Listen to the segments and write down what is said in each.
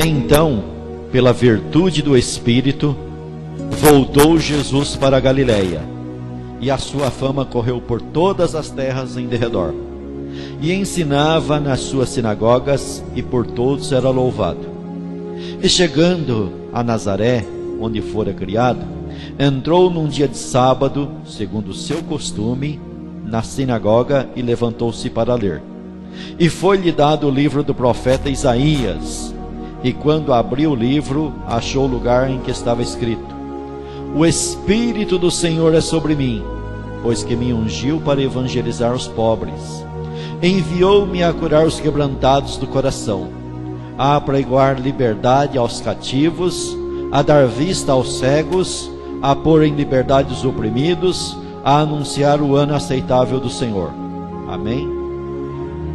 Então, pela virtude do Espírito, voltou Jesus para a Galiléia, e a sua fama correu por todas as terras em derredor. E ensinava nas suas sinagogas, e por todos era louvado. E chegando a Nazaré, onde fora criado, entrou num dia de sábado, segundo o seu costume, na sinagoga, e levantou-se para ler. E foi-lhe dado o livro do profeta Isaías. E quando abriu o livro, achou o lugar em que estava escrito: O Espírito do Senhor é sobre mim, pois que me ungiu para evangelizar os pobres. Enviou-me a curar os quebrantados do coração, a apregoar liberdade aos cativos, a dar vista aos cegos, a pôr em liberdade os oprimidos, a anunciar o ano aceitável do Senhor. Amém?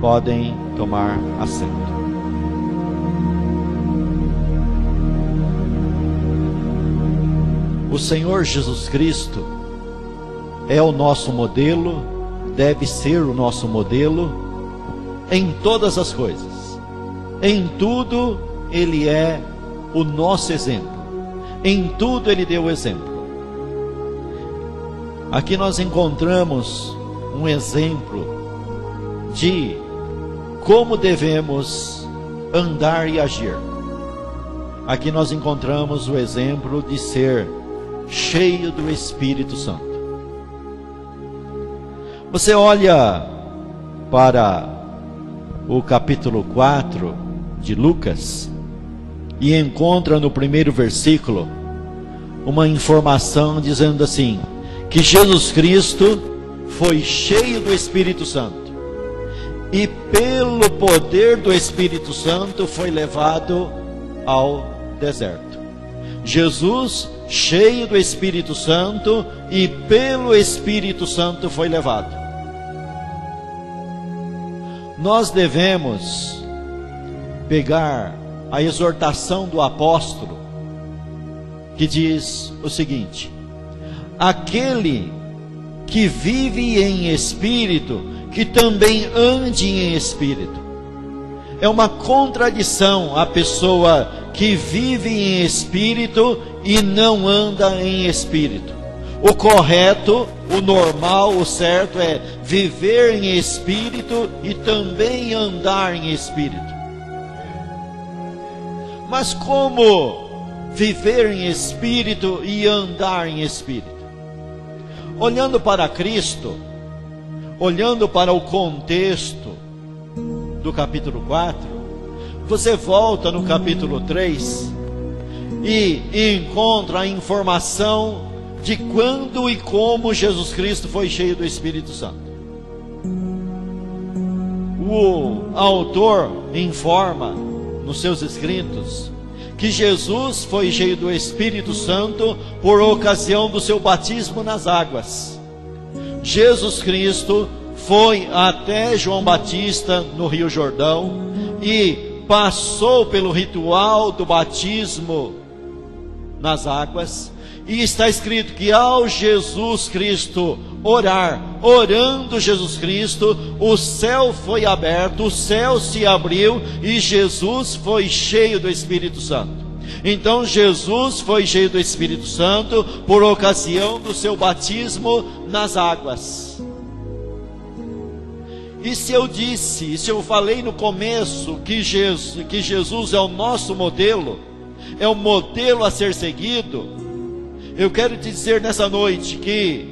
Podem tomar assento. O Senhor Jesus Cristo é o nosso modelo, deve ser o nosso modelo em todas as coisas. Em tudo Ele é o nosso exemplo. Em tudo Ele deu o exemplo. Aqui nós encontramos um exemplo de como devemos andar e agir. Aqui nós encontramos o exemplo de ser cheio do Espírito Santo. Você olha para o capítulo 4 de Lucas e encontra no primeiro versículo uma informação dizendo assim, que Jesus Cristo foi cheio do Espírito Santo e pelo poder do Espírito Santo foi levado ao deserto. Jesus, cheio do Espírito Santo e pelo Espírito Santo foi levado. Nós devemos pegar a exortação do apóstolo, que diz o seguinte: aquele que vive em espírito, que também ande em espírito. É uma contradição a pessoa que vive em espírito e não anda em espírito. O correto, o normal, o certo é viver em espírito e também andar em espírito. Mas como viver em espírito e andar em espírito? Olhando para Cristo, olhando para o contexto do capítulo 4, você volta no capítulo 3 e encontra a informação de quando e como Jesus Cristo foi cheio do Espírito Santo. O autor informa nos seus escritos que Jesus foi cheio do Espírito Santo por ocasião do seu batismo nas águas. Jesus Cristo foi até João Batista no Rio Jordão e passou pelo ritual do batismo nas águas. E está escrito que ao Jesus Cristo orando Jesus Cristo, o céu foi aberto, o céu se abriu e Jesus foi cheio do Espírito Santo. Então Jesus foi cheio do Espírito Santo por ocasião do seu batismo nas águas. E se eu falei no começo que Jesus é o nosso modelo, é o modelo a ser seguido, eu quero te dizer nessa noite que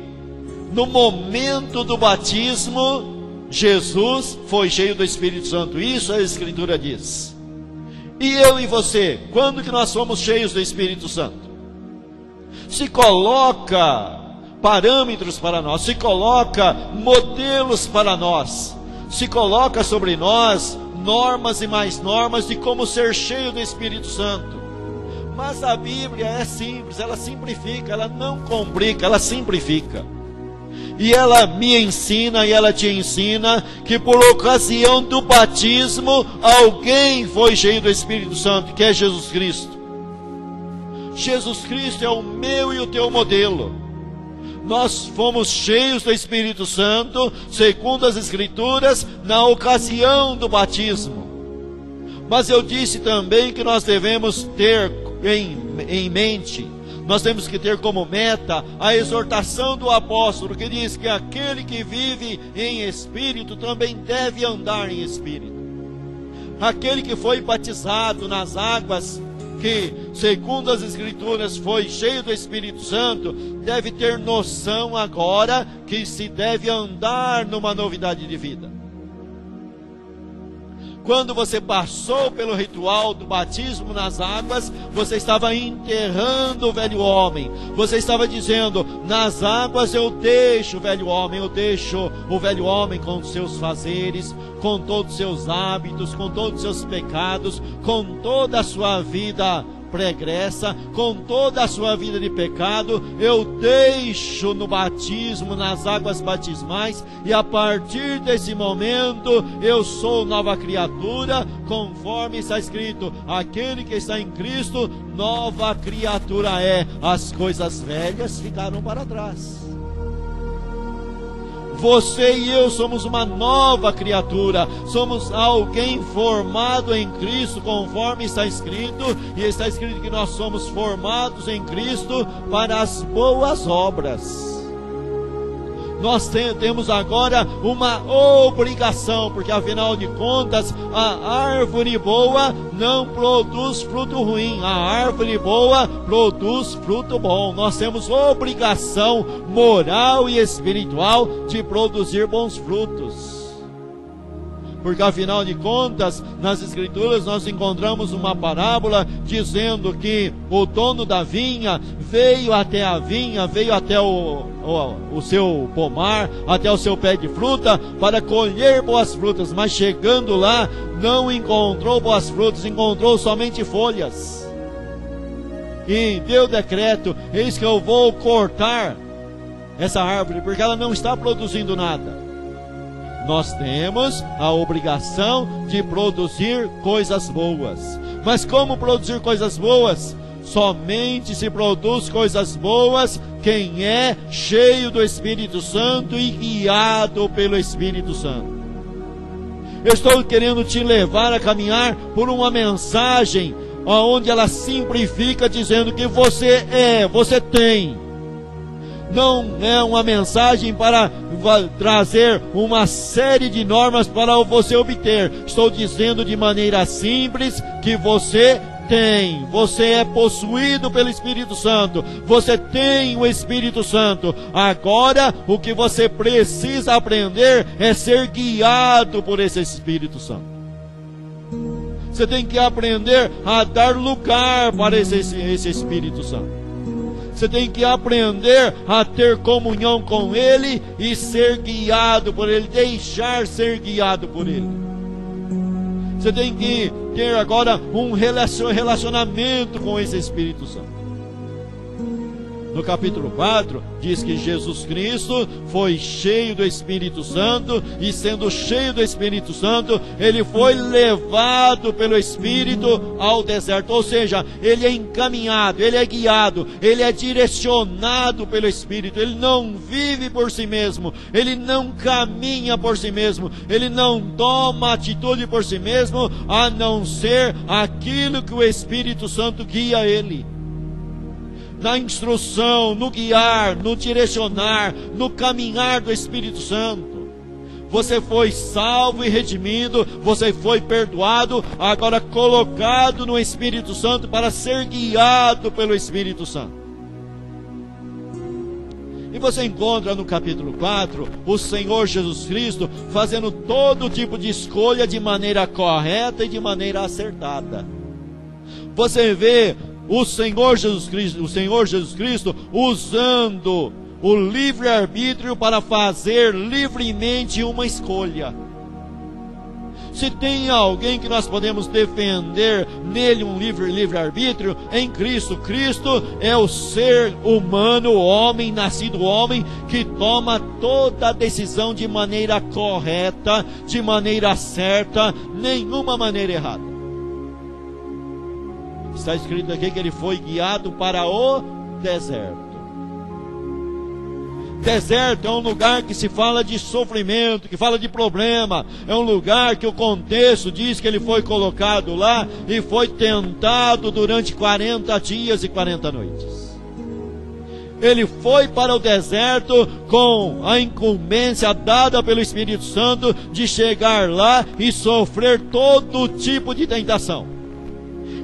no momento do batismo, Jesus foi cheio do Espírito Santo. Isso a Escritura diz. E eu e você, quando que nós somos cheios do Espírito Santo? Se coloca parâmetros para nós, se coloca modelos para nós, se coloca sobre nós normas e mais normas de como ser cheio do Espírito Santo. Mas a Bíblia é simples, ela simplifica, ela não complica, ela simplifica. E ela me ensina e ela te ensina que por ocasião do batismo, alguém foi cheio do Espírito Santo, que é Jesus Cristo. Jesus Cristo é o meu e o teu modelo. Nós fomos cheios do Espírito Santo, segundo as Escrituras, na ocasião do batismo. Mas eu disse também que nós devemos ter em mente, nós temos que ter como meta a exortação do apóstolo, que diz que aquele que vive em espírito também deve andar em espírito. Aquele que foi batizado nas águas, que segundo as Escrituras foi cheio do Espírito Santo, deve ter noção agora que se deve andar numa novidade de vida. Quando você passou pelo ritual do batismo nas águas, você estava enterrando o velho homem. Você estava dizendo: nas águas eu deixo o velho homem, eu deixo o velho homem com os seus fazeres, com todos os seus hábitos, com todos os seus pecados, com toda a sua vida pregressa, com toda a sua vida de pecado, eu deixo no batismo, nas águas batismais, e a partir desse momento eu sou nova criatura, conforme está escrito: aquele que está em Cristo, nova criatura é, as coisas velhas ficaram para trás. Você e eu somos uma nova criatura, somos alguém formado em Cristo, conforme está escrito, e está escrito que nós somos formados em Cristo para as boas obras. Nós temos agora uma obrigação, porque afinal de contas, a árvore boa não produz fruto ruim, a árvore boa produz fruto bom. Nós temos obrigação moral e espiritual de produzir bons frutos. Porque afinal de contas, nas Escrituras nós encontramos uma parábola dizendo que o dono da vinha veio até a vinha, veio até o seu pomar, até o seu pé de fruta, para colher boas frutas, mas chegando lá, não encontrou boas frutas, encontrou somente folhas. E deu decreto: eis que eu vou cortar essa árvore, porque ela não está produzindo nada. Nós temos a obrigação de produzir coisas boas. Mas como produzir coisas boas? Somente se produz coisas boas quem é cheio do Espírito Santo e guiado pelo Espírito Santo. Eu estou querendo te levar a caminhar por uma mensagem onde ela simplifica dizendo que você tem. Não é uma mensagem para trazer uma série de normas para você obter. Estou dizendo de maneira simples que você tem. Você é possuído pelo Espírito Santo. Você tem o Espírito Santo. Agora, o que você precisa aprender é ser guiado por esse Espírito Santo. Você tem que aprender a dar lugar para esse Espírito Santo. Você tem que aprender a ter comunhão com Ele e ser guiado por Ele, deixar ser guiado por Ele. Você tem que ter agora um relacionamento com esse Espírito Santo. No capítulo 4, diz que Jesus Cristo foi cheio do Espírito Santo, e sendo cheio do Espírito Santo, Ele foi levado pelo Espírito ao deserto. Ou seja, Ele é encaminhado, Ele é guiado, Ele é direcionado pelo Espírito. Ele não vive por si mesmo, Ele não caminha por si mesmo, Ele não toma atitude por si mesmo, a não ser aquilo que o Espírito Santo guia Ele. Na instrução, no guiar, no direcionar, no caminhar do Espírito Santo. Você foi salvo e redimido, você foi perdoado, agora colocado no Espírito Santo para ser guiado pelo Espírito Santo. E você encontra no capítulo 4 o Senhor Jesus Cristo fazendo todo tipo de escolha de maneira correta e de maneira acertada. Você vê o Senhor Jesus Cristo usando o livre-arbítrio para fazer livremente uma escolha. Se tem alguém que nós podemos defender nele um livre-arbítrio, em Cristo. Cristo é o ser humano, o homem, nascido homem, que toma toda a decisão de maneira correta, de maneira certa, nenhuma maneira errada. Está escrito aqui que ele foi guiado para o deserto. Deserto é um lugar que se fala de sofrimento, que fala de problema. É um lugar que o contexto diz que ele foi colocado lá e foi tentado durante 40 dias e 40 noites. Ele foi para o deserto com a incumbência dada pelo Espírito Santo de chegar lá e sofrer todo tipo de tentação.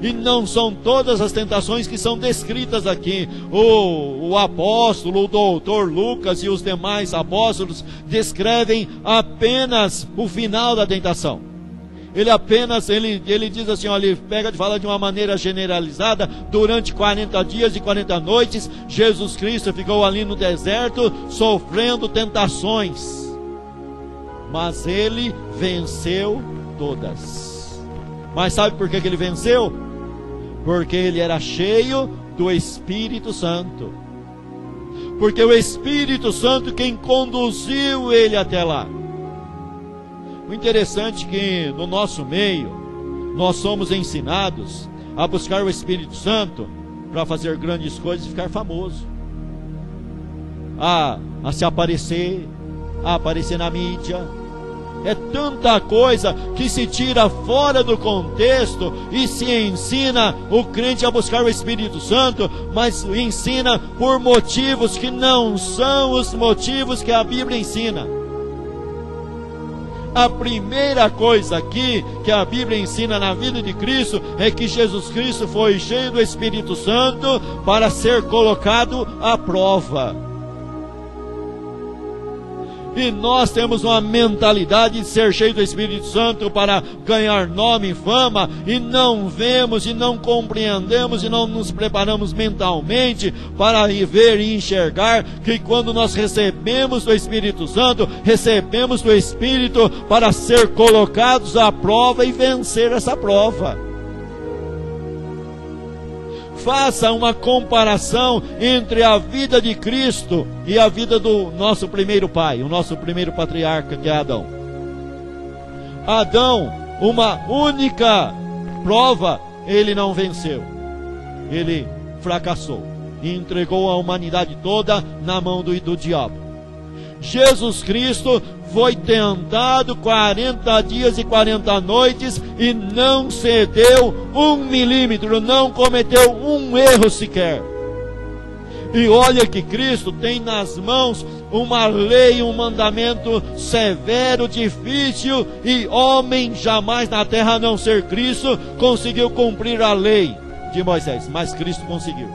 E não são todas as tentações que são descritas aqui. O apóstolo, o doutor Lucas e os demais apóstolos descrevem apenas o final da tentação. Ele diz assim, olha, ele pega de falar de uma maneira generalizada. Durante 40 dias e 40 noites, Jesus Cristo ficou ali no deserto, sofrendo tentações. Mas ele venceu todas. Mas sabe por que ele venceu? Porque ele era cheio do Espírito Santo. Porque o Espírito Santo quem conduziu ele até lá. O interessante é que no nosso meio, nós somos ensinados a buscar o Espírito Santo para fazer grandes coisas e ficar famoso. A se aparecer, a aparecer na mídia. É tanta coisa que se tira fora do contexto e se ensina o crente a buscar o Espírito Santo, mas ensina por motivos que não são os motivos que a Bíblia ensina. A primeira coisa aqui que a Bíblia ensina na vida de Cristo é que Jesus Cristo foi cheio do Espírito Santo para ser colocado à prova. E nós temos uma mentalidade de ser cheio do Espírito Santo para ganhar nome e fama, e não vemos, e não compreendemos, e não nos preparamos mentalmente para ver e enxergar que quando nós recebemos do Espírito Santo, recebemos do Espírito para ser colocados à prova e vencer essa prova. Faça uma comparação entre a vida de Cristo e a vida do nosso primeiro pai, o nosso primeiro patriarca, que é Adão. Adão, uma única prova, ele não venceu. Ele fracassou e entregou a humanidade toda na mão do diabo. Jesus Cristo foi tentado 40 dias e 40 noites e não cedeu 1 milímetro, não cometeu um erro sequer. E olha que Cristo tem nas mãos uma lei, um mandamento severo, difícil, e homem jamais na terra, a não ser Cristo, conseguiu cumprir a lei de Moisés, mas Cristo conseguiu.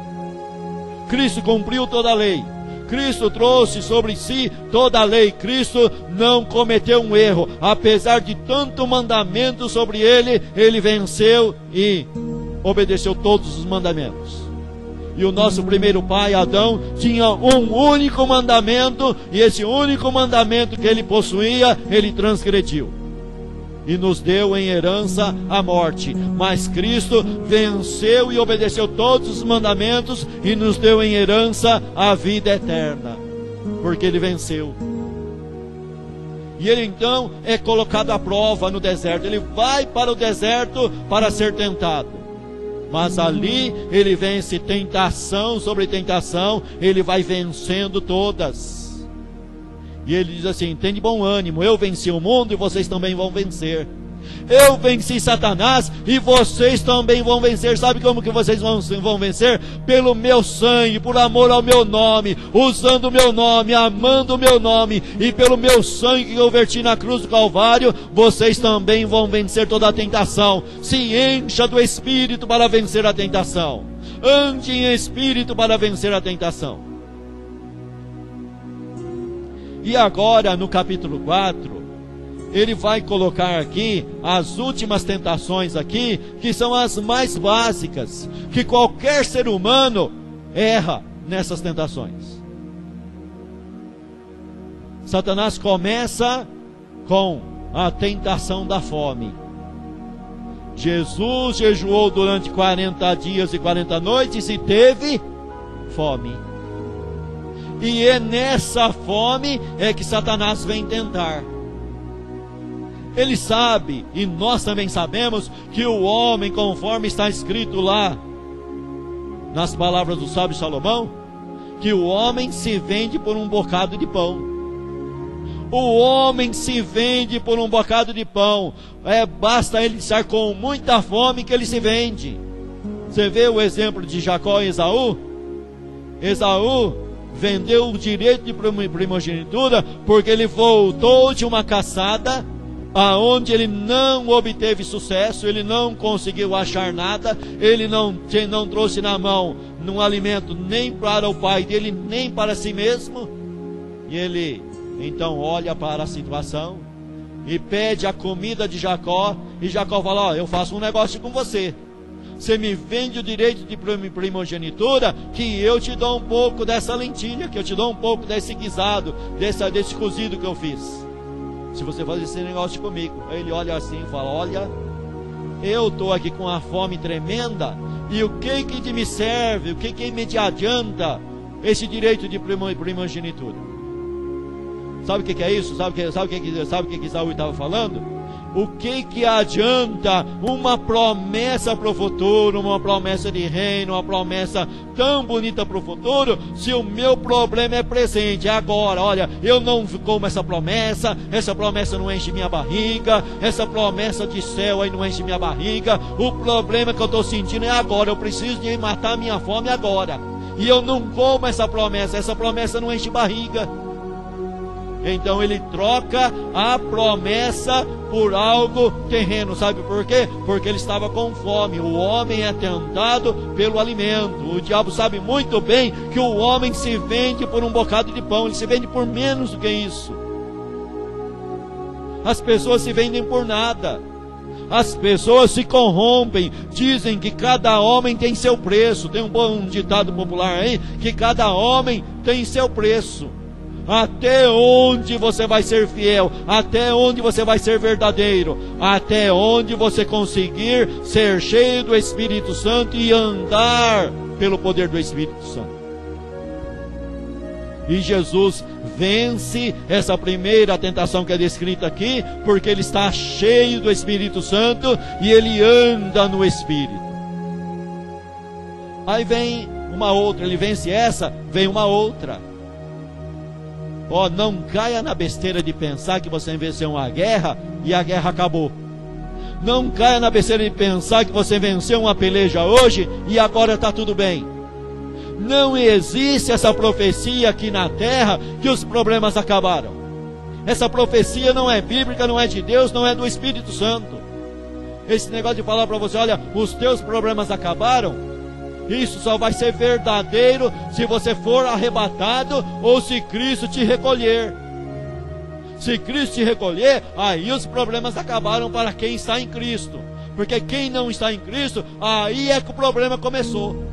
Cristo cumpriu toda a lei. Cristo trouxe sobre si toda a lei. Cristo não cometeu um erro. Apesar de tanto mandamento sobre ele, ele venceu e obedeceu todos os mandamentos. E o nosso primeiro pai, Adão, tinha um único mandamento, e esse único mandamento que ele possuía, ele transgrediu e nos deu em herança a morte. Mas Cristo venceu e obedeceu todos os mandamentos e nos deu em herança a vida eterna, porque ele venceu. E ele então é colocado à prova no deserto. Ele vai para o deserto para ser tentado, mas ali ele vence tentação sobre tentação. Ele vai vencendo todas. E ele diz assim: tem de bom ânimo, eu venci o mundo e vocês também vão vencer. Eu venci Satanás e vocês também vão vencer. Sabe como que vocês vão vencer? Pelo meu sangue, por amor ao meu nome, usando o meu nome, amando o meu nome, e pelo meu sangue que eu verti na cruz do Calvário, vocês também vão vencer toda a tentação. Se encha do Espírito para vencer a tentação. Ande em Espírito para vencer a tentação. E agora no capítulo 4, ele vai colocar aqui as últimas tentações aqui, que são as mais básicas, que qualquer ser humano erra nessas tentações. Satanás começa com a tentação da fome. Jesus jejuou durante 40 dias e 40 noites e teve fome. E é nessa fome é que Satanás vem tentar. Ele sabe, e nós também sabemos, que o homem, conforme está escrito lá nas palavras do sábio Salomão, que o homem se vende por um bocado de pão. O homem se vende por um bocado de pão. Basta ele estar com muita fome que ele se vende. Você vê o exemplo de Jacó e Esaú? Esaú vendeu o direito de primogenitura porque ele voltou de uma caçada aonde ele não obteve sucesso, ele não conseguiu achar nada, ele não trouxe na mão um alimento nem para o pai dele, nem para si mesmo. E ele então olha para a situação e pede a comida de Jacó, e Jacó fala: eu faço um negócio com você. Você me vende o direito de primogenitura, que eu te dou um pouco dessa lentilha, que eu te dou um pouco desse guisado, desse cozido que eu fiz. Se você fazer esse negócio comigo. Aí ele olha assim e fala: olha, eu estou aqui com uma fome tremenda, e o que me serve, o que me adianta esse direito de primogenitura? Sabe o que é isso? Sabe o que Esaú estava falando? O que adianta uma promessa para o futuro, uma promessa de reino, uma promessa tão bonita para o futuro, se o meu problema é presente, é agora? Olha, eu não como essa promessa não enche minha barriga, essa promessa de céu aí não enche minha barriga, o problema que eu estou sentindo é agora, eu preciso de matar minha fome agora, e eu não como essa promessa não enche barriga. Então ele troca a promessa por algo terreno. Sabe por quê? Porque ele estava com fome. O homem é tentado pelo alimento. O diabo sabe muito bem que o homem se vende por um bocado de pão. Ele se vende por menos do que isso. As pessoas se vendem por nada. As pessoas se corrompem. Dizem que cada homem tem seu preço. Tem um bom ditado popular aí, que cada homem tem seu preço. Até onde você vai ser fiel, até onde você vai ser verdadeiro, até onde você conseguir ser cheio do Espírito Santo e andar pelo poder do Espírito Santo. E Jesus vence essa primeira tentação que é descrita aqui, porque ele está cheio do Espírito Santo e ele anda no Espírito. Aí vem uma outra, ele vence essa, vem uma outra. Não caia na besteira de pensar que você venceu uma guerra e a guerra acabou. Não caia na besteira de pensar que você venceu uma peleja hoje e agora está tudo bem. Não existe essa profecia aqui na terra que os problemas acabaram. Essa profecia não é bíblica, não é de Deus, não é do Espírito Santo. Esse negócio de falar para você: olha, os teus problemas acabaram, isso só vai ser verdadeiro se você for arrebatado ou se Cristo te recolher. Se Cristo te recolher, aí os problemas acabaram para quem está em Cristo. Porque quem não está em Cristo, aí é que o problema começou.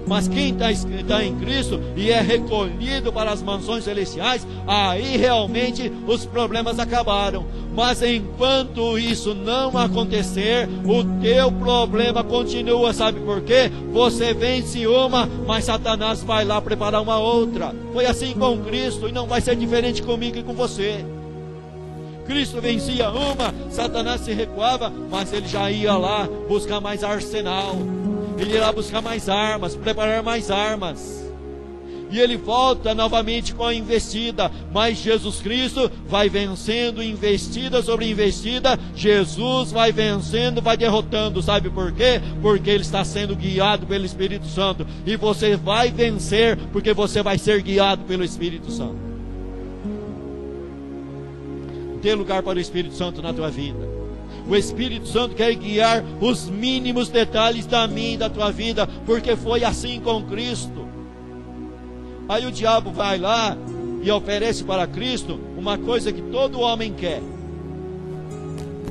Mas quem está em Cristo e é recolhido para as mansões celestiais, aí realmente os problemas acabaram. Mas enquanto isso não acontecer, o teu problema continua. Sabe por quê? Você vence uma, mas Satanás vai lá preparar uma outra. Foi assim com Cristo e não vai ser diferente comigo e com você. Cristo vencia uma, Satanás se recuava, mas ele já ia lá buscar mais arsenal. Ele irá buscar mais armas, preparar mais armas. E ele volta novamente com a investida. Mas Jesus Cristo vai vencendo investida sobre investida. Jesus vai vencendo, vai derrotando. Sabe por quê? Porque ele está sendo guiado pelo Espírito Santo. E você vai vencer, porque você vai ser guiado pelo Espírito Santo. Dê lugar para o Espírito Santo na tua vida. O Espírito Santo quer guiar os mínimos detalhes da minha e da tua vida, porque foi assim com Cristo. Aí o diabo vai lá e oferece para Cristo uma coisa que todo homem quer: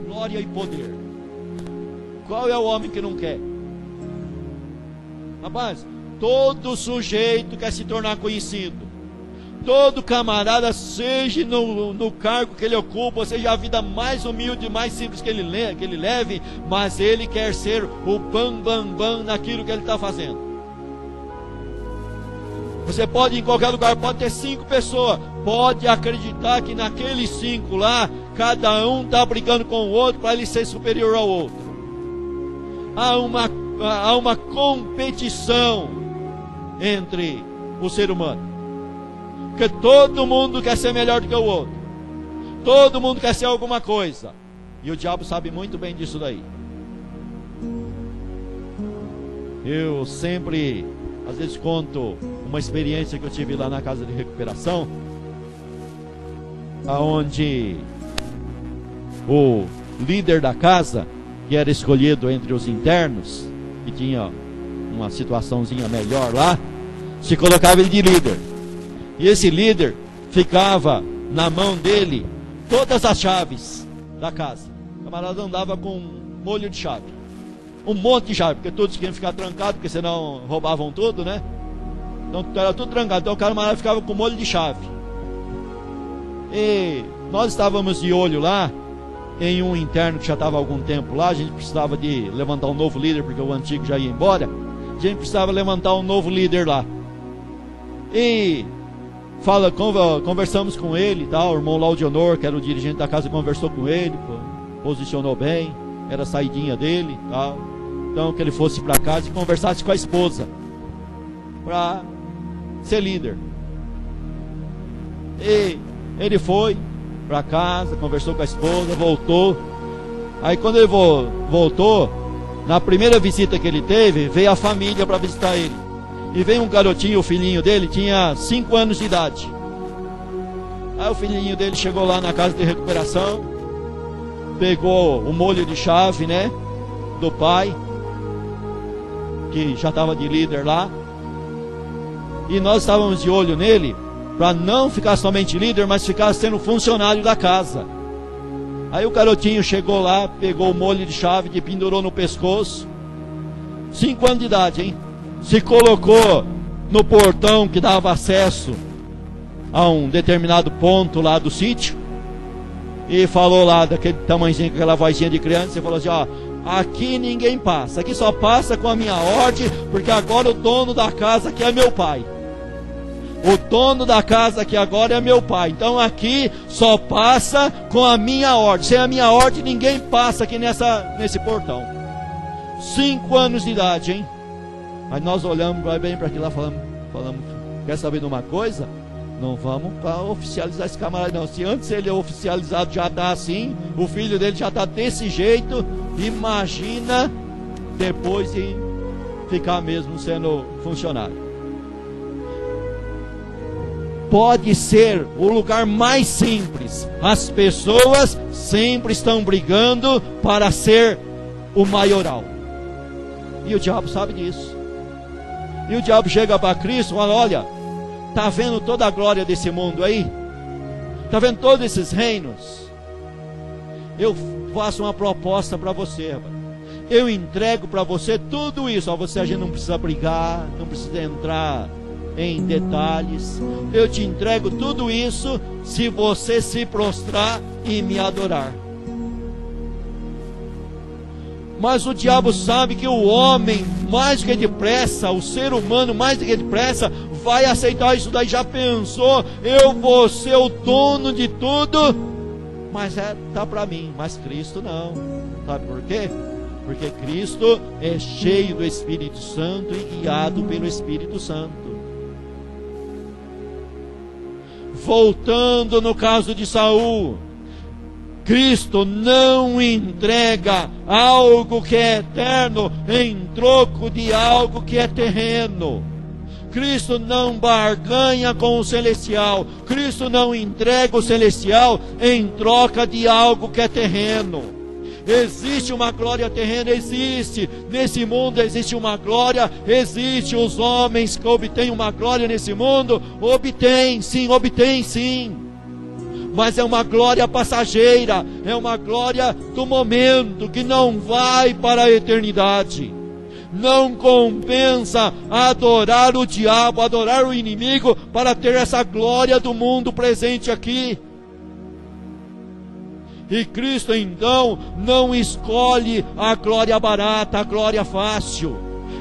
glória e poder. Qual é o homem que não quer? Rapaz, todo sujeito quer se tornar conhecido. Todo camarada, seja no cargo que ele ocupa, seja a vida mais humilde, mais simples que ele leve, mas ele quer ser o bam naquilo que ele está fazendo. Você pode ir em qualquer lugar, pode ter 5 pessoas, pode acreditar que naqueles 5 lá, cada um está brigando com o outro para ele ser superior ao outro. Há uma competição entre o ser humano. Porque todo mundo quer ser melhor do que o outro. Todo mundo quer ser alguma coisa. E o diabo sabe muito bem disso daí. Eu sempre, às vezes, conto uma experiência que eu tive lá na casa de recuperação, aonde o líder da casa, que era escolhido entre os internos, que tinha uma situaçãozinha melhor lá, se colocava ele de líder. E esse líder ficava na mão dele todas as chaves da casa. O camarada andava com um molho de chave, um monte de chave, porque todos queriam ficar trancados, porque senão roubavam tudo, né? Então era tudo trancado. Então o camarada ficava com um molho de chave. E nós estávamos de olho lá em um interno que já estava há algum tempo lá. A gente precisava de levantar um novo líder, porque o antigo já ia embora. A gente precisava levantar um novo líder lá. E conversamos com ele e tal. O irmão Laudionor, que era o dirigente da casa, conversou com ele, posicionou bem, era a saidinha dele e tal. Então que ele fosse para casa e conversasse com a esposa para ser líder. E ele foi para casa, conversou com a esposa, voltou. Aí quando ele voltou, na primeira visita que ele teve, veio a família para visitar ele. E veio um garotinho, o filhinho dele, tinha 5 anos de idade. Aí o filhinho dele chegou lá na casa de recuperação, pegou o molho de chave, né, do pai, que já estava de líder lá. E nós estávamos de olho nele, para não ficar somente líder, mas ficar sendo funcionário da casa. Aí o garotinho chegou lá, pegou o molho de chave, que pendurou no pescoço. 5 anos de idade, hein? Se colocou no portão que dava acesso a um determinado ponto lá do sítio. E falou lá, daquele tamanhozinho, com aquela vozinha de criança, e falou assim, ó, aqui ninguém passa, aqui só passa com a minha ordem, porque agora o dono da casa aqui é meu pai. O dono da casa aqui agora é meu pai. Então aqui só passa com a minha ordem. Sem a minha ordem ninguém passa aqui nesse portão. 5 anos de idade, hein? Mas nós olhamos bem para aquilo lá, falamos, quer saber de uma coisa? Não vamos para oficializar esse camarada não. Se antes ele é oficializado já está assim, o filho dele já está desse jeito, imagina depois de ficar mesmo sendo funcionário. Pode ser o lugar mais simples. As pessoas sempre estão brigando para ser o maioral. E o diabo sabe disso. E o diabo chega para Cristo e fala, olha, está vendo toda a glória desse mundo aí? Está vendo todos esses reinos? Eu faço uma proposta para você, rapaz. Eu entrego para você tudo isso. A gente não precisa brigar, não precisa entrar em detalhes. Eu te entrego tudo isso se você se prostrar e me adorar. Mas o diabo sabe que o homem, mais do que depressa, o ser humano, mais do que depressa, vai aceitar isso daí. Já pensou, eu vou ser o dono de tudo, mas tá para mim, mas Cristo não. Sabe por quê? Porque Cristo é cheio do Espírito Santo e guiado pelo Espírito Santo. Voltando no caso de Saul, Cristo não entrega algo que é eterno em troco de algo que é terreno. Cristo não barganha com o celestial. Cristo não entrega o celestial em troca de algo que é terreno. Existe uma glória terrena, existe. Nesse mundo existe uma glória, existe. Os homens que obtêm uma glória nesse mundo, obtêm sim. Mas é uma glória passageira, é uma glória do momento, que não vai para a eternidade. Não compensa adorar o diabo, adorar o inimigo, para ter essa glória do mundo presente aqui. E Cristo então não escolhe a glória barata, a glória fácil.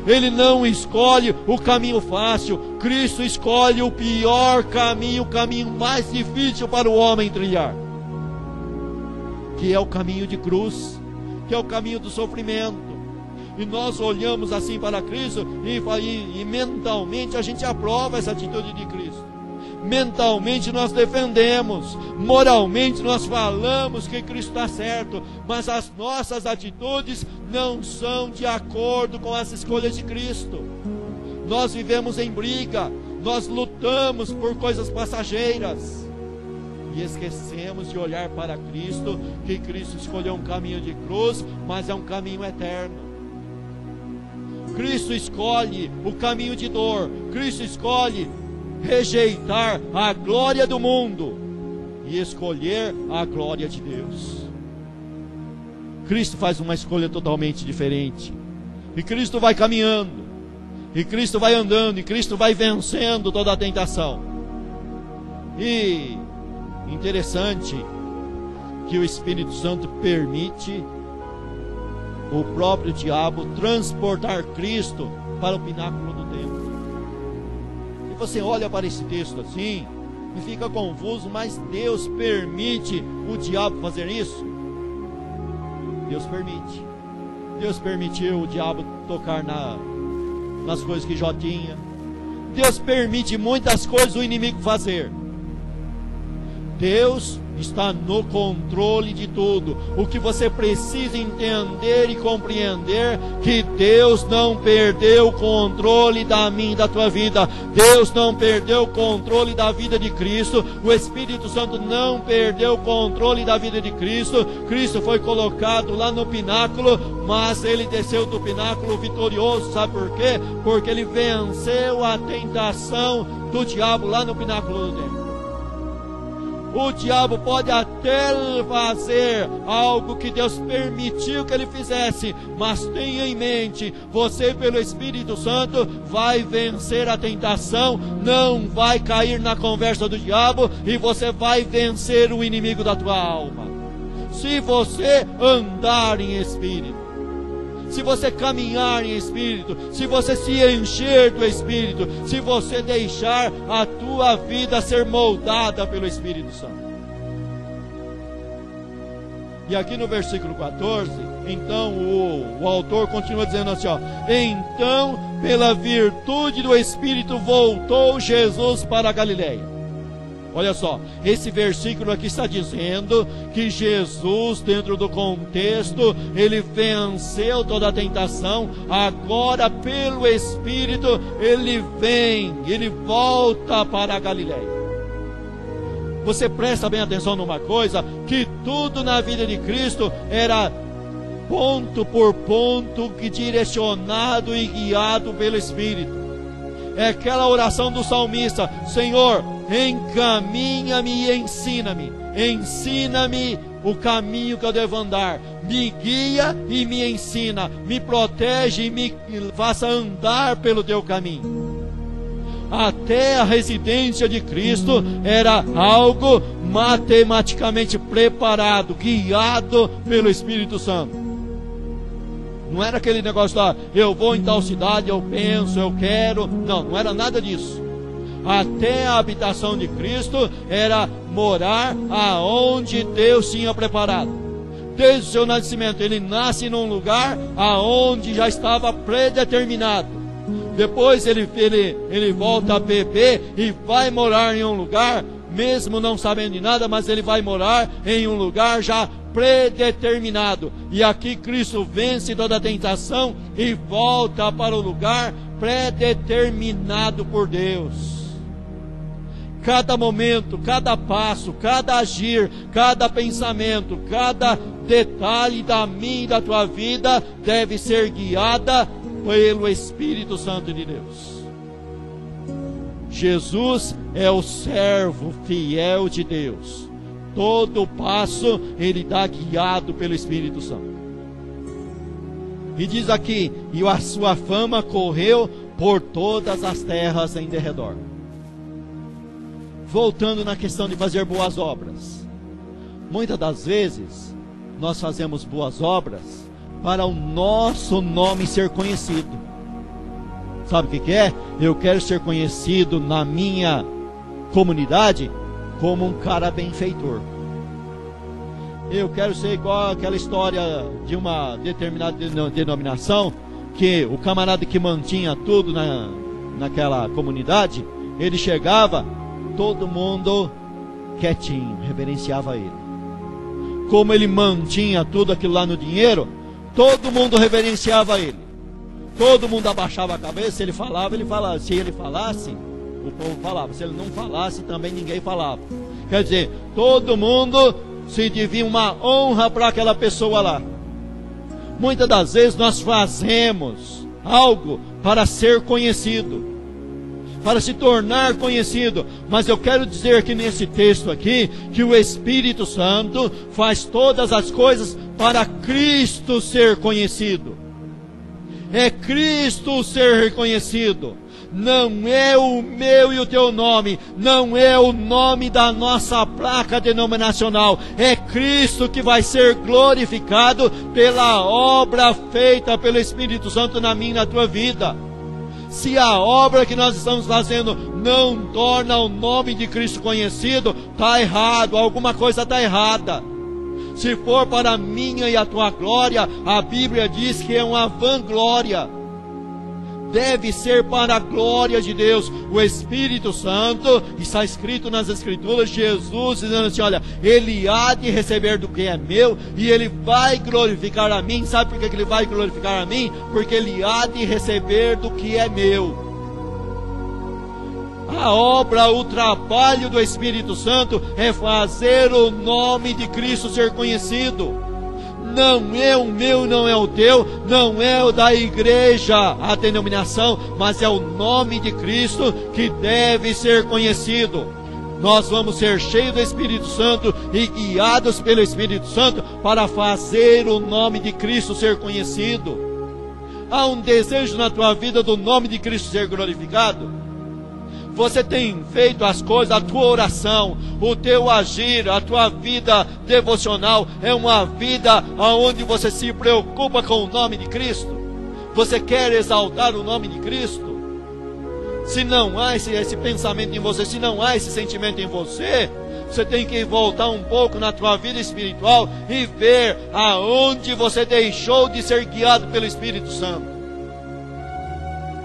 Ele não escolhe o caminho fácil. Cristo escolhe o pior caminho, o caminho mais difícil para o homem trilhar, que é o caminho de cruz, que é o caminho do sofrimento. e nós olhamos assim para Cristo e mentalmente a gente aprova essa atitude de Cristo. Mentalmente nós defendemos, moralmente nós falamos que Cristo está certo, mas as nossas atitudes não são de acordo com as escolhas de Cristo. Nós vivemos em briga, nós lutamos por coisas passageiras e esquecemos de olhar para Cristo, que Cristo escolheu um caminho de cruz, mas é um caminho eterno. Cristo escolhe o caminho de dor, Cristo escolhe rejeitar a glória do mundo e escolher a glória de Deus. Cristo faz uma escolha totalmente diferente, e Cristo vai caminhando, e Cristo vai andando, e Cristo vai vencendo toda a tentação. E interessante que o Espírito Santo permite o próprio diabo transportar Cristo para o pináculo do templo. E você olha para esse texto assim e fica confuso, mas Deus permite o diabo fazer isso? Deus permite. Deus permitiu o diabo tocar nas coisas que Jó tinha. Deus permite muitas coisas o inimigo fazer. Deus está no controle de tudo. O que você precisa entender e compreender, que Deus não perdeu o controle da minha e da tua vida. Deus não perdeu o controle da vida de Cristo. O Espírito Santo não perdeu o controle da vida de Cristo. Cristo foi colocado lá no pináculo, mas ele desceu do pináculo vitorioso. Sabe por quê? Porque ele venceu a tentação do diabo lá no pináculo do templo. O diabo pode até fazer algo que Deus permitiu que ele fizesse, mas tenha em mente, você pelo Espírito Santo vai vencer a tentação, não vai cair na conversa do diabo, e você vai vencer o inimigo da tua alma. Se você andar em Espírito, se você caminhar em Espírito, se você se encher do Espírito, se você deixar a tua vida ser moldada pelo Espírito Santo. E aqui no versículo 14, então o autor continua dizendo assim, ó: então, pela virtude do Espírito, voltou Jesus para a Galileia. Olha só, esse versículo aqui está dizendo que Jesus, dentro do contexto, ele venceu toda a tentação. Agora, pelo Espírito, ele volta para a Galileia. Você presta bem atenção numa coisa, que tudo na vida de Cristo era ponto por ponto, direcionado e guiado pelo Espírito. É aquela oração do salmista: Senhor, encaminha-me e ensina-me. Ensina-me o caminho que eu devo andar. Me guia e me ensina. Me protege e me faça andar pelo teu caminho. Até a residência de Cristo era algo matematicamente preparado, guiado pelo Espírito Santo. Não era aquele negócio lá, eu vou em tal cidade, eu penso, eu quero. Não, não era nada disso. Até a habitação de Cristo era morar aonde Deus tinha preparado. Desde o seu nascimento, ele nasce num lugar aonde já estava predeterminado. Depois ele volta a beber e vai morar em um lugar, mesmo não sabendo de nada, mas ele vai morar em um lugar já predeterminado. E aqui Cristo vence toda a tentação e volta para o lugar predeterminado por Deus. Cada momento, cada passo, cada agir, cada pensamento, cada detalhe da minha e da tua vida deve ser guiada pelo Espírito Santo de Deus. Jesus é o servo fiel de Deus. Todo passo ele dá guiado pelo Espírito Santo. E diz aqui: e a sua fama correu por todas as terras em derredor. Voltando na questão de fazer boas obras. Muitas das vezes nós fazemos boas obras para o nosso nome ser conhecido. Sabe o que é? Eu quero ser conhecido na minha comunidade como um cara benfeitor. eu quero ser igual aquela história de uma determinada denominação, que o camarada que mantinha tudo naquela comunidade, ele chegava, todo mundo quietinho, reverenciava ele. Como ele mantinha tudo aquilo lá no dinheiro, todo mundo reverenciava ele. Todo mundo abaixava a cabeça. Se ele falava, ele falava. Se ele falasse, o povo falava. Se ele não falasse, também ninguém falava. Quer dizer, todo mundo se devia uma honra para aquela pessoa lá. Muitas das vezes nós fazemos algo para ser conhecido, para se tornar conhecido. Mas eu quero dizer aqui nesse texto aqui, que o Espírito Santo faz todas as coisas para Cristo ser conhecido. É Cristo ser reconhecido. Não é o meu e o teu nome, não é o nome da nossa placa denominacional, é Cristo que vai ser glorificado pela obra feita pelo Espírito Santo na minha e na tua vida. Se a obra que nós estamos fazendo não torna o nome de Cristo conhecido, está errado, alguma coisa está errada. Se for para a minha e a tua glória, a Bíblia diz que é uma vanglória. Deve ser para a glória de Deus. O Espírito Santo, está escrito nas Escrituras, Jesus dizendo assim, olha, Ele há de receber do que é meu, e Ele vai glorificar a mim. Sabe por que Ele vai glorificar a mim? Porque Ele há de receber do que é meu. A obra, o trabalho do Espírito Santo é fazer o nome de Cristo ser conhecido. Não é o meu, não é o teu, não é o da igreja, a denominação, mas é o nome de Cristo que deve ser conhecido. Nós vamos ser cheios do Espírito Santo e guiados pelo Espírito Santo para fazer o nome de Cristo ser conhecido. Há um desejo na tua vida do nome de Cristo ser glorificado? Você tem feito as coisas, a tua oração, o teu agir, a tua vida devocional é uma vida onde você se preocupa com o nome de Cristo? Você quer exaltar o nome de Cristo? Se não há esse pensamento em você, se não há esse sentimento em você, você tem que voltar um pouco na tua vida espiritual e ver aonde você deixou de ser guiado pelo Espírito Santo.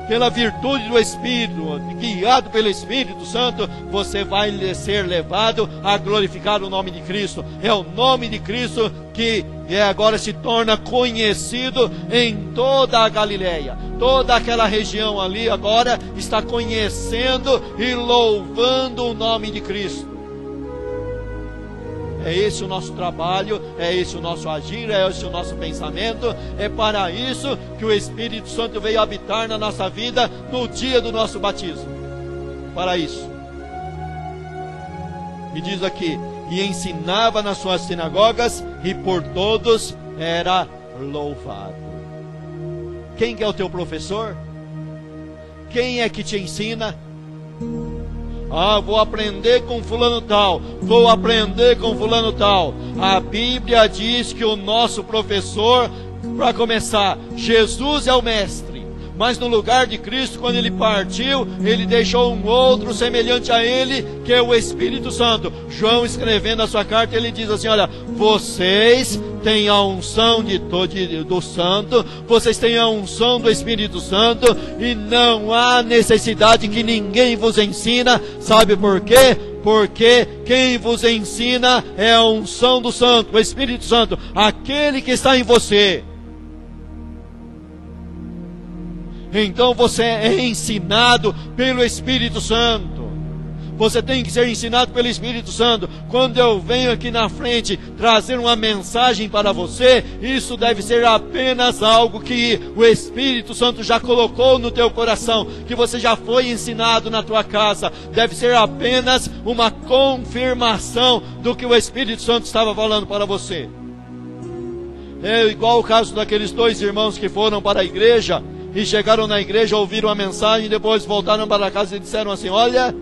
Pela virtude do Espírito, guiado pelo Espírito Santo, você vai ser levado a glorificar o nome de Cristo. É o nome de Cristo que agora se torna conhecido em toda a Galileia. Toda aquela região ali agora está conhecendo e louvando o nome de Cristo. É esse o nosso trabalho, é esse o nosso agir, é esse o nosso pensamento. É para isso que o Espírito Santo veio habitar na nossa vida no dia do nosso batismo. Para isso. E diz aqui, e ensinava nas suas sinagogas e por todos era louvado. Quem que é o teu professor? Quem é que te ensina? Vou aprender com fulano tal, vou aprender com fulano tal. A Bíblia diz que o nosso professor, para começar, Jesus é o mestre. Mas no lugar de Cristo, quando Ele partiu, Ele deixou um outro semelhante a Ele, que é o Espírito Santo. João, escrevendo a sua carta, ele diz assim, olha, vocês têm a unção do Santo, vocês têm a unção do Espírito Santo, e não há necessidade que ninguém vos ensina. Sabe por quê? Porque quem vos ensina é a unção do Santo, o Espírito Santo, aquele que está em você. Então você é ensinado pelo Espírito Santo. Você tem que ser ensinado pelo Espírito Santo. Quando eu venho aqui na frente trazer uma mensagem para você, isso deve ser apenas algo que o Espírito Santo já colocou no teu coração, que você já foi ensinado na tua casa. Deve ser apenas uma confirmação do que o Espírito Santo estava falando para você. É igual o caso daqueles dois irmãos que foram para a igreja e chegaram na igreja, ouviram a mensagem e depois voltaram para casa e disseram assim, olha,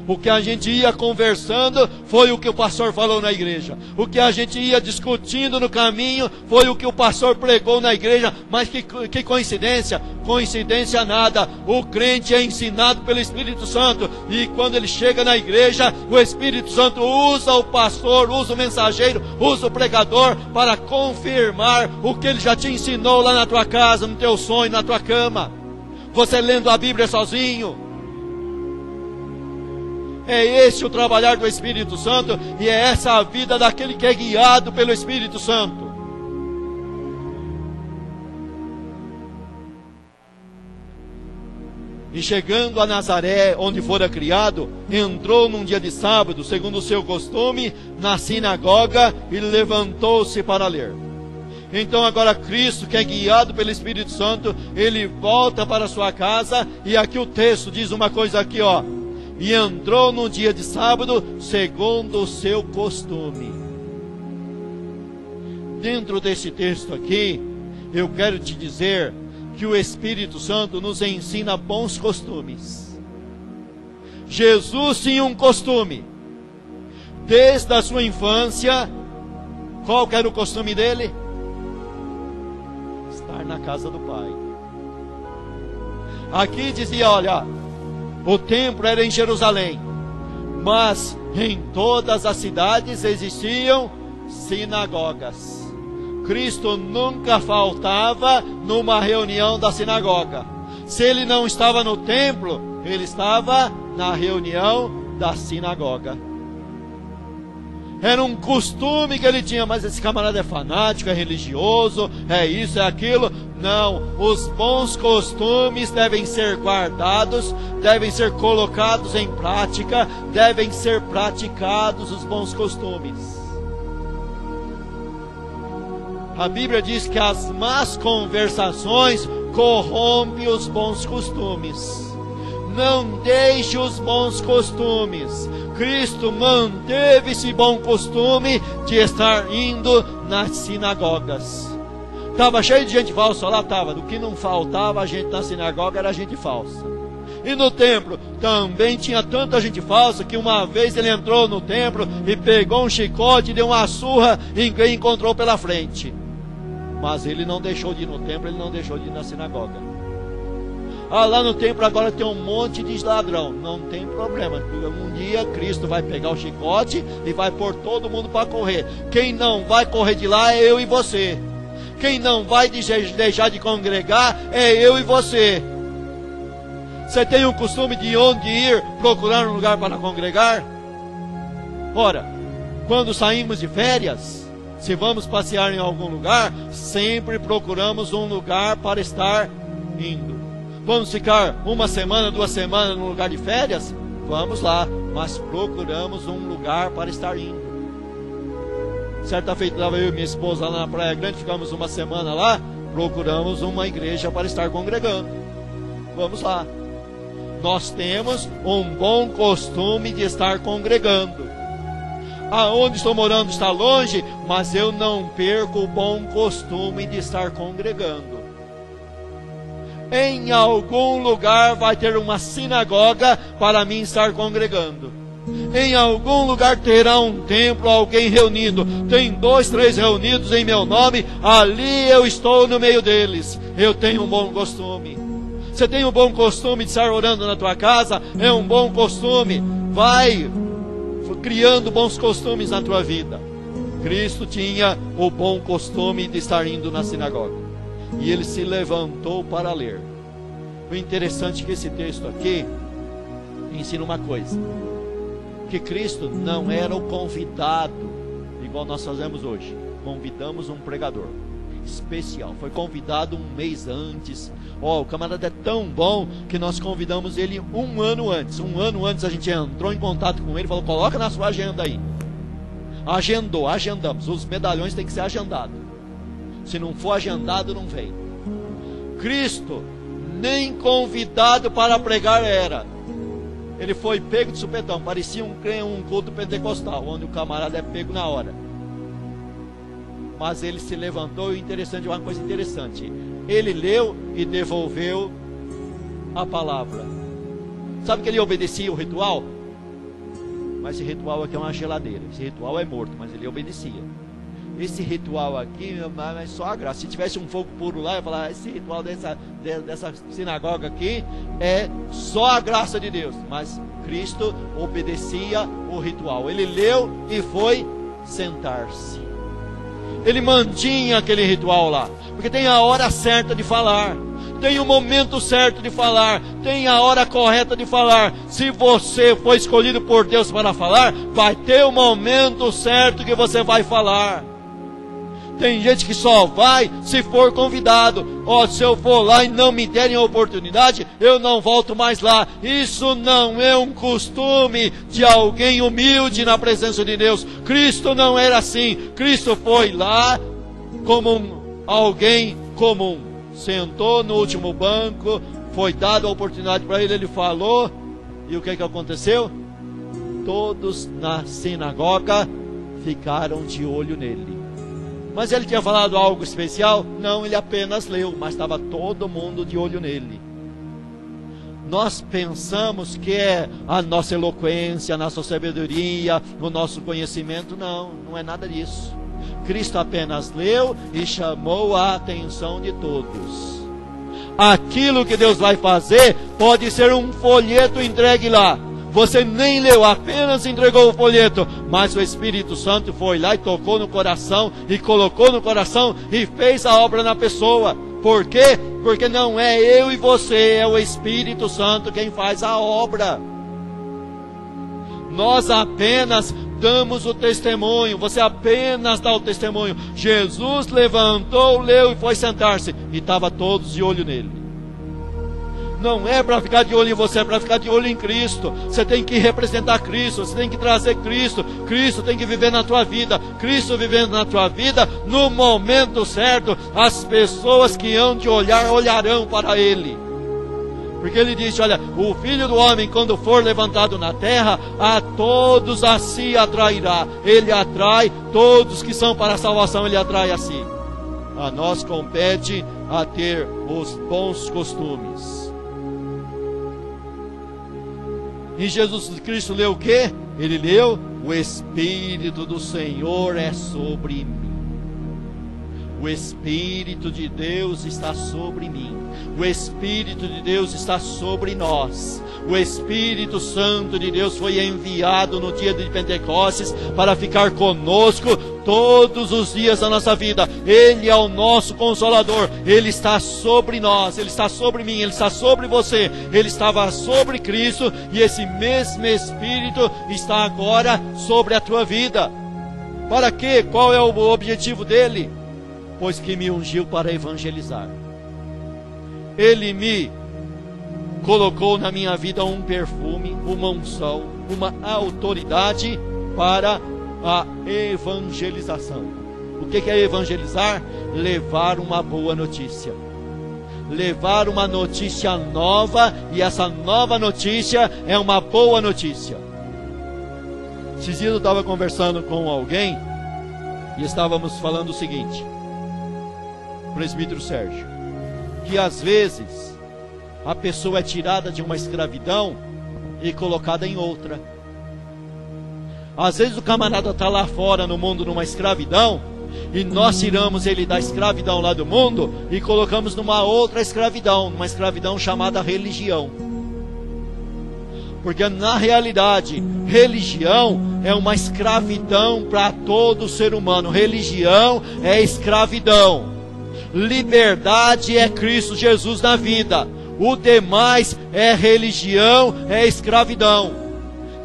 O que a gente ia conversando foi o que o pastor falou na igreja. O que a gente ia discutindo no caminho foi o que o pastor pregou na igreja. Mas que coincidência? Coincidência nada. O crente é ensinado pelo Espírito Santo. E quando ele chega na igreja, o Espírito Santo usa o pastor, usa o mensageiro, usa o pregador para confirmar o que ele já te ensinou lá na tua casa, no teu sonho, na tua cama. Você lendo a Bíblia sozinho. É esse o trabalhar do Espírito Santo, e é essa a vida daquele que é guiado pelo Espírito Santo. E chegando a Nazaré, onde fora criado, entrou num dia de sábado, segundo o seu costume, na sinagoga, e levantou-se para ler. Então agora Cristo, que é guiado pelo Espírito Santo, ele volta para sua casa, e aqui o texto diz uma coisa aqui, ó. E entrou no dia de sábado, segundo o seu costume. Dentro desse texto aqui, eu quero te dizer que o Espírito Santo nos ensina bons costumes. Jesus tinha um costume. Desde a sua infância, qual que era o costume dele? Estar na casa do Pai. Aqui dizia, olha, o templo era em Jerusalém, mas em todas as cidades existiam sinagogas. Cristo nunca faltava numa reunião da sinagoga. Se ele não estava no templo, ele estava na reunião da sinagoga. Era um costume que ele tinha, mas esse camarada é fanático, é religioso, é isso, é aquilo. Não, os bons costumes devem ser guardados, devem ser colocados em prática, devem ser praticados os bons costumes. A Bíblia diz que as más conversações corrompem os bons costumes. Não deixe os bons costumes. Cristo manteve esse bom costume de estar indo nas sinagogas. Estava cheio de gente falsa lá, estava. Do que não faltava a gente na sinagoga era gente falsa. E no templo também tinha tanta gente falsa que uma vez ele entrou no templo e pegou um chicote e deu uma surra em quem encontrou pela frente. Mas ele não deixou de ir no templo, ele não deixou de ir na sinagoga. Ah, lá no templo agora tem um monte de ladrão. Não tem problema. Um dia Cristo vai pegar o chicote e vai pôr todo mundo para correr. Quem não vai correr de lá é eu e você. Quem não vai deixar de congregar é eu e você. Você tem o costume de onde ir procurar um lugar para congregar? Ora, quando saímos de férias, se vamos passear em algum lugar, sempre procuramos um lugar para estar indo. Vamos ficar uma semana, 2 semanas num lugar de férias? Vamos lá, mas procuramos um lugar para estar indo. Certa feita estava eu e minha esposa lá na Praia Grande, ficamos uma semana lá, procuramos uma igreja para estar congregando. Vamos lá. Nós temos um bom costume de estar congregando. Aonde estou morando está longe, mas eu não perco o bom costume de estar congregando. Em algum lugar vai ter uma sinagoga para mim estar congregando. Em algum lugar terá um templo, alguém reunido. Tem 2, 3 reunidos em meu nome, ali eu estou no meio deles. Eu tenho um bom costume. Você tem um bom costume de estar orando na tua casa? É um bom costume. Vai criando bons costumes na tua vida. Cristo tinha o bom costume de estar indo na sinagoga. E ele se levantou para ler. O interessante é que esse texto aqui ensina uma coisa: que Cristo não era o convidado, igual nós fazemos hoje. Convidamos um pregador especial, foi convidado um mês antes. O camarada é tão bom que nós convidamos ele 1 ano antes. 1 ano antes a gente entrou em contato com ele, falou: coloca na sua agenda aí. Agendamos. Os medalhões têm que ser agendados. Se não for agendado, não vem. Cristo nem convidado para pregar era. Ele foi pego de supetão. Parecia um culto pentecostal, onde o camarada é pego na hora. Mas ele se levantou, e interessante, uma coisa interessante, ele leu e devolveu a palavra. Sabe que ele obedecia o ritual? Mas esse ritual aqui é uma geladeira. Esse ritual é morto, mas ele obedecia. Esse ritual aqui, mas só a graça. Se tivesse um fogo puro lá, eu ia falar, esse ritual dessa sinagoga aqui é só a graça de Deus. Mas Cristo obedecia o ritual. Ele leu e foi sentar-se. Ele mantinha aquele ritual lá, porque tem a hora certa de falar, tem o momento certo de falar, tem a hora correta de falar. Se você foi escolhido por Deus para falar, vai ter o momento certo que você vai falar. Tem gente que só vai se for convidado. Se eu for lá e não me derem a oportunidade, eu não volto mais lá. Isso não é um costume de alguém humilde na presença de Deus. Cristo não era assim. Cristo foi lá como alguém comum. Sentou no último banco, foi dada a oportunidade para ele, ele falou. E o que aconteceu? Todos na sinagoga ficaram de olho nele. Mas ele tinha falado algo especial? Não, ele apenas leu, mas estava todo mundo de olho nele. Nós pensamos que é a nossa eloquência, a nossa sabedoria, o nosso conhecimento. Não, não é nada disso. Cristo apenas leu e chamou a atenção de todos. Aquilo que Deus vai fazer pode ser um folheto entregue lá. Você nem leu, apenas entregou o folheto, mas o Espírito Santo foi lá e tocou no coração, e colocou no coração, e fez a obra na pessoa. Por quê? Porque não é eu e você, é o Espírito Santo quem faz a obra. Nós apenas damos o testemunho, você apenas dá o testemunho. Jesus levantou, leu e foi sentar-se, e estava todos de olho nele. Não é para ficar de olho em você, é para ficar de olho em Cristo. Você tem que representar Cristo, você tem que trazer Cristo. Cristo tem que viver na tua vida. Cristo vivendo na tua vida, no momento certo, as pessoas que hão de olhar, olharão para Ele. Porque Ele disse, olha, o Filho do Homem, quando for levantado na terra, a todos a si atrairá. Ele atrai todos que são para a salvação, Ele atrai a si. A nós compete a ter os bons costumes. E Jesus Cristo leu o quê? Ele leu, o Espírito do Senhor é sobre mim. O Espírito de Deus está sobre mim. O Espírito de Deus está sobre nós. O Espírito Santo de Deus foi enviado no dia de Pentecostes para ficar conosco todos os dias da nossa vida. Ele é o nosso Consolador. Ele está sobre nós, Ele está sobre mim, Ele está sobre você. Ele estava sobre Cristo e esse mesmo Espírito está agora sobre a tua vida. Para quê? Qual é o objetivo dele? Pois que me ungiu para evangelizar. Ele me colocou na minha vida um perfume, uma unção, uma autoridade para a evangelização. O que é evangelizar? Levar uma boa notícia. Levar uma notícia nova, e essa nova notícia é uma boa notícia. Esses dias eu estava conversando com alguém e estávamos falando o seguinte, presbítero Sérgio, que às vezes a pessoa é tirada de uma escravidão e colocada em outra. Às vezes o camarada está lá fora no mundo numa escravidão, e nós tiramos ele da escravidão lá do mundo e colocamos numa outra escravidão, numa escravidão chamada religião. Porque na realidade, religião é uma escravidão para todo ser humano. Religião é escravidão. Liberdade é Cristo Jesus na vida. O demais é religião, é escravidão.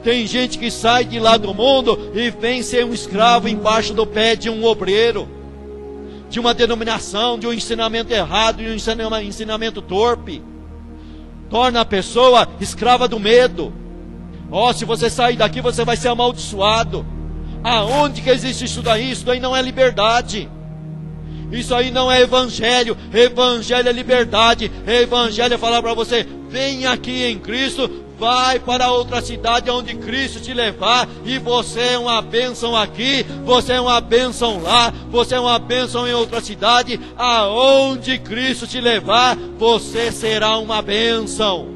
Tem gente que sai de lá do mundo e vem ser um escravo embaixo do pé de um obreiro, de uma denominação, de um ensinamento errado, de um ensinamento torpe. Torna a pessoa escrava do medo. Se você sair daqui você vai ser amaldiçoado. Aonde que existe isso daí? Isso daí não é liberdade. Isso aí não é evangelho. Evangelho é liberdade. Evangelho é falar para você, vem aqui em Cristo, vai para outra cidade onde Cristo te levar, e você é uma bênção aqui, você é uma bênção lá, você é uma bênção em outra cidade. Aonde Cristo te levar, você será uma bênção.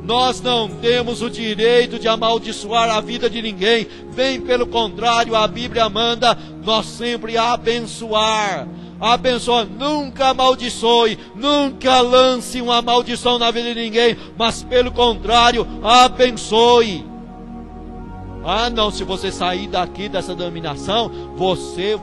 Nós não temos o direito de amaldiçoar a vida de ninguém. Bem pelo contrário, a Bíblia manda nós sempre abençoar. Abençoa, nunca amaldiçoe, nunca lance uma maldição na vida de ninguém, mas pelo contrário, abençoe. Ah não, se você sair daqui dessa denominação, você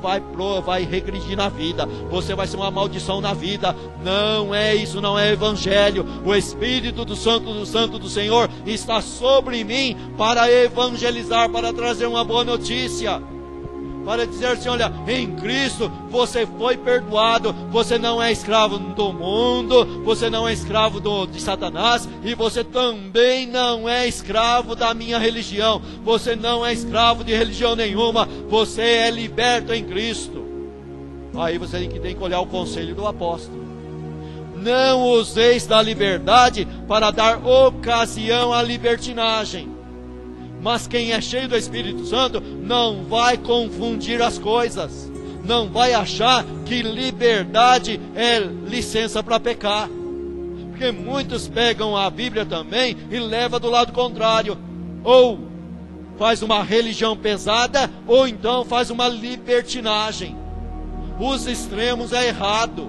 vai regredir na vida, você vai ser uma maldição na vida. Não é isso, não é evangelho. O Espírito do Santo do Senhor está sobre mim para evangelizar, para trazer uma boa notícia, para dizer assim, olha, em Cristo você foi perdoado, você não é escravo do mundo, você não é escravo de Satanás, e você também não é escravo da minha religião, você não é escravo de religião nenhuma, você é liberto em Cristo. Aí você tem que olhar o conselho do apóstolo: não useis da liberdade para dar ocasião à libertinagem. Mas quem é cheio do Espírito Santo não vai confundir as coisas, não vai achar que liberdade é licença para pecar, porque muitos pegam a Bíblia também e levam do lado contrário, ou faz uma religião pesada, ou então faz uma libertinagem. Os extremos é errado.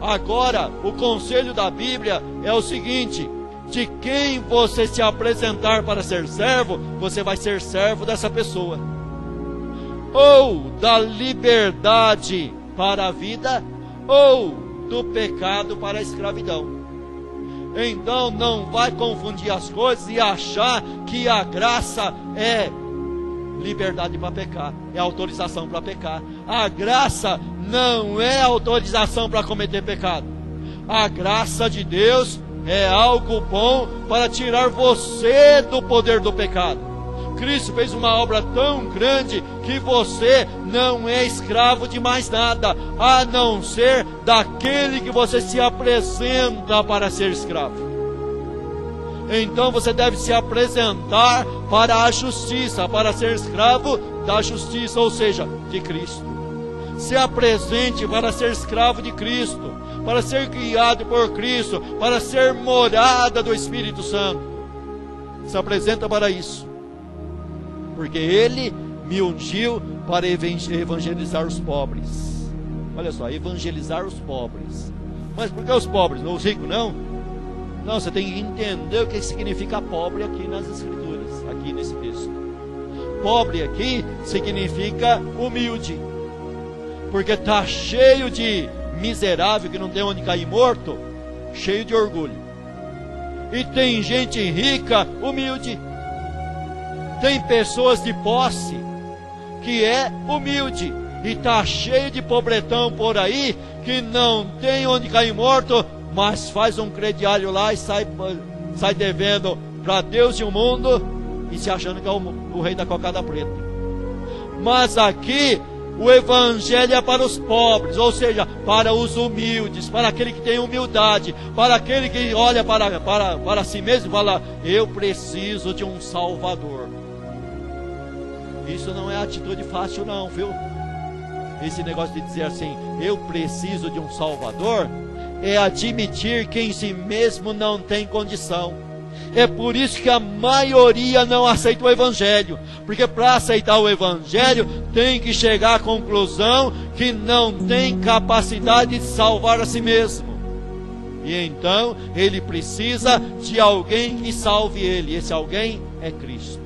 Agora, o conselho da Bíblia é o seguinte: de quem você se apresentar para ser servo, você vai ser servo dessa pessoa. Ou da liberdade para a vida, ou do pecado para a escravidão. Então não vai confundir as coisas e achar que a graça é liberdade para pecar, é autorização para pecar. A graça não é autorização para cometer pecado. A graça de Deus é algo bom para tirar você do poder do pecado. Cristo fez uma obra tão grande que você não é escravo de mais nada, a não ser daquele que você se apresenta para ser escravo. Então você deve se apresentar para a justiça, para ser escravo da justiça, ou seja, de Cristo. Se apresente para ser escravo de Cristo, para ser guiado por Cristo, para ser morada do Espírito Santo. Se apresenta para isso, porque Ele me ungiu para evangelizar os pobres. Olha só, evangelizar os pobres. Mas por que os pobres? Os ricos não? Não, você tem que entender o que significa pobre aqui nas Escrituras, aqui nesse texto. Pobre aqui significa humilde, porque está cheio de miserável que não tem onde cair morto, cheio de orgulho. E tem gente rica, humilde. Tem pessoas de posse que é humilde, e está cheio de pobretão por aí que não tem onde cair morto, mas faz um crediário lá e sai devendo para Deus e o mundo, e se achando que é o rei da cocada preta. Mas aqui o evangelho é para os pobres, ou seja, para os humildes, para aquele que tem humildade, para aquele que olha para si mesmo e fala: eu preciso de um Salvador. Isso não é atitude fácil não, viu? Esse negócio de dizer assim, eu preciso de um Salvador, é admitir que em si mesmo não tem condição. É por isso que a maioria não aceita o Evangelho, porque para aceitar o Evangelho tem que chegar à conclusão que não tem capacidade de salvar a si mesmo, e então ele precisa de alguém que salve ele. Esse alguém é Cristo.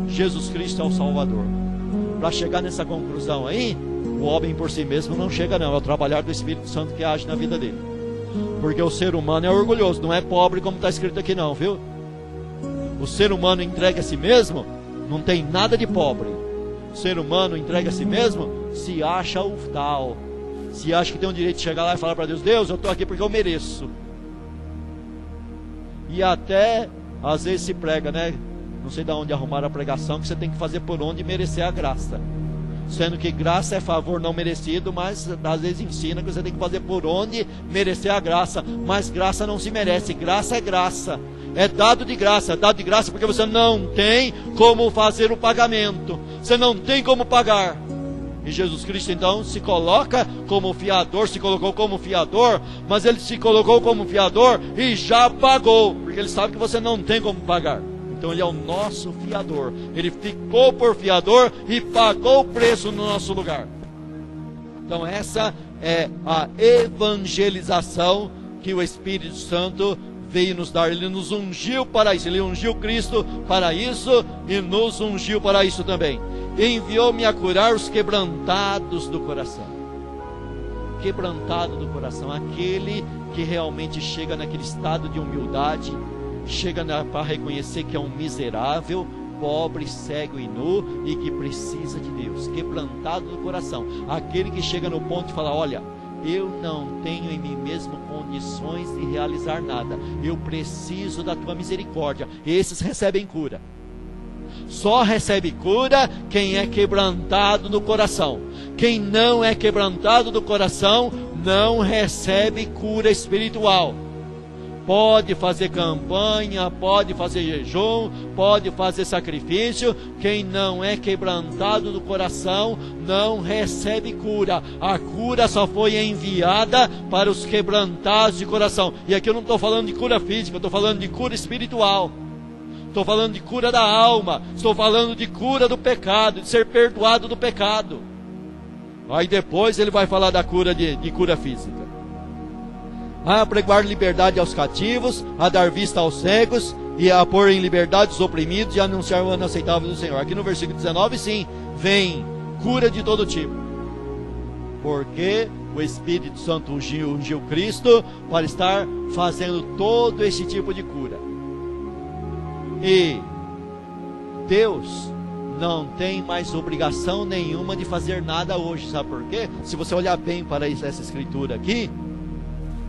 Jesus Cristo é o Salvador. Para chegar nessa conclusão aí, o homem por si mesmo não chega não, é o trabalhar do Espírito Santo que age na vida dele. Porque o ser humano é orgulhoso, não é pobre como está escrito aqui não, viu? O ser humano entregue a si mesmo, não tem nada de pobre. O ser humano entregue a si mesmo, se acha o tal, se acha que tem o direito de chegar lá e falar para Deus: Deus, eu estou aqui porque eu mereço. E até às vezes se prega, né? Não sei de onde arrumaram a pregação, que você tem que fazer por onde merecer a graça, sendo que graça é favor não merecido, mas às vezes ensina que você tem que fazer por onde merecer a graça. Mas graça não se merece, graça é graça, é dado de graça porque você não tem como fazer o pagamento, você não tem como pagar. E Jesus Cristo então se coloca como fiador, se colocou como fiador, mas ele se colocou como fiador e já pagou, porque ele sabe que você não tem como pagar. Então ele é o nosso fiador, ele ficou por fiador e pagou o preço no nosso lugar. Então essa é a evangelização que o Espírito Santo veio nos dar. Ele nos ungiu para isso, ele ungiu Cristo para isso e nos ungiu para isso também. Enviou-me a curar os quebrantados do coração. Quebrantado do coração, aquele que realmente chega naquele estado de humildade, chega para reconhecer que é um miserável, pobre, cego e nu e que precisa de Deus. Quebrantado do coração, aquele que chega no ponto de falar: olha, eu não tenho em mim mesmo condições de realizar nada, eu preciso da tua misericórdia. Esses recebem cura. Só recebe cura quem é quebrantado no coração. Quem não é quebrantado do coração não recebe cura espiritual. Pode fazer campanha, pode fazer jejum, pode fazer sacrifício. Quem não é quebrantado do coração não recebe cura. A cura só foi enviada para os quebrantados de coração. E aqui eu não estou falando de cura física, eu estou falando de cura espiritual. Estou falando de cura da alma, estou falando de cura do pecado, de ser perdoado do pecado. Aí depois ele vai falar da cura de cura física. A pregar liberdade aos cativos, a dar vista aos cegos, e a pôr em liberdade os oprimidos, e a anunciar o ano aceitável do Senhor. Aqui no versículo 19, sim, vem cura de todo tipo. Porque o Espírito Santo ungiu Cristo para estar fazendo todo esse tipo de cura. E Deus não tem mais obrigação nenhuma de fazer nada hoje. Sabe por quê? Se você olhar bem para essa escritura aqui,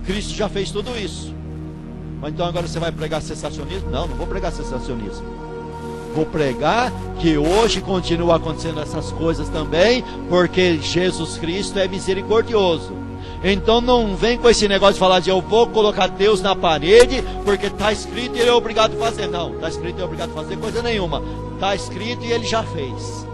Cristo já fez tudo isso. Mas então agora você vai pregar cessacionismo? Não, não vou pregar cessacionismo. Vou pregar que hoje continua acontecendo essas coisas também, porque Jesus Cristo é misericordioso. Então não vem com esse negócio de falar de eu vou colocar Deus na parede, porque está escrito e ele é obrigado a fazer. Não, está escrito e é obrigado a fazer coisa nenhuma. Está escrito e ele já fez.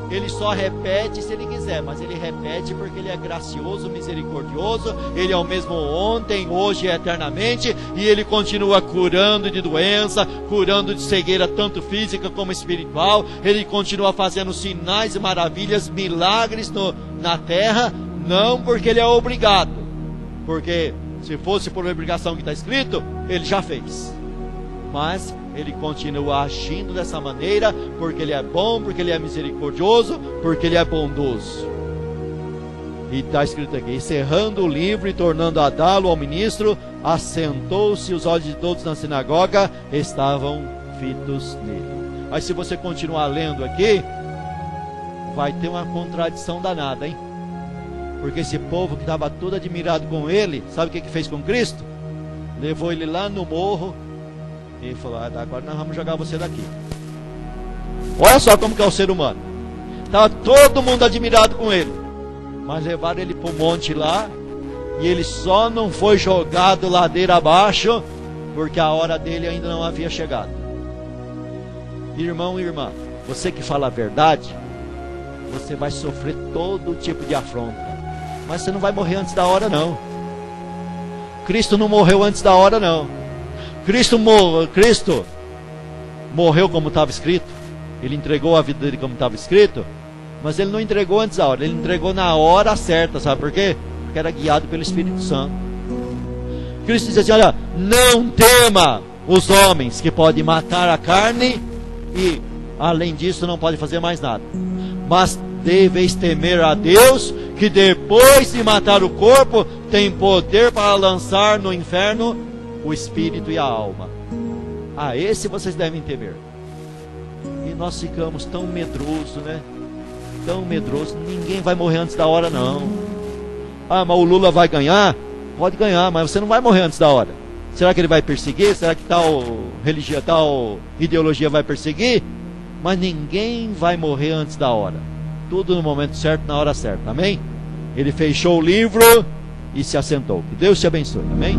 Ele só repete se ele quiser, mas ele repete porque ele é gracioso, misericordioso. Ele é o mesmo ontem, hoje e eternamente, e ele continua curando de doença, curando de cegueira tanto física como espiritual. Ele continua fazendo sinais e maravilhas, milagres na terra, não porque ele é obrigado, porque se fosse por obrigação que está escrito, ele já fez. Mas ele continua agindo dessa maneira, porque ele é bom, porque ele é misericordioso, porque ele é bondoso. E está escrito aqui: encerrando o livro e tornando a dá-lo ao ministro, assentou-se, os olhos de todos na sinagoga estavam fitos nele. Aí se você continuar lendo aqui, vai ter uma contradição danada, hein? Porque esse povo que estava todo admirado com ele, sabe o que fez com Cristo? Levou ele lá no morro e falou: agora nós vamos jogar você daqui. Olha só como que é o ser humano. Estava todo mundo admirado com ele, mas levaram ele para o monte lá, e ele só não foi jogado ladeira abaixo, porque a hora dele ainda não havia chegado. Irmão e irmã, você que fala a verdade, você vai sofrer todo tipo de afronta, mas você não vai morrer antes da hora não. Cristo não morreu antes da hora não. Cristo morreu como estava escrito. Ele entregou a vida dele como estava escrito, mas ele não entregou antes da hora, ele entregou na hora certa. Sabe por quê? Porque era guiado pelo Espírito Santo. Cristo disse assim: olha, não tema os homens que podem matar a carne e além disso não podem fazer mais nada, mas deveis temer a Deus, que depois de matar o corpo tem poder para lançar no inferno o espírito e a alma. A esse vocês devem temer. E nós ficamos tão medrosos, né? Tão medrosos. Ninguém vai morrer antes da hora não. Ah, mas o Lula vai ganhar? Pode ganhar, mas você não vai morrer antes da hora. Será que ele vai perseguir? Será que tal religião, tal ideologia vai perseguir? Mas ninguém vai morrer antes da hora. Tudo no momento certo, na hora certa. Amém? Ele fechou o livro e se assentou. Que Deus te abençoe. Amém?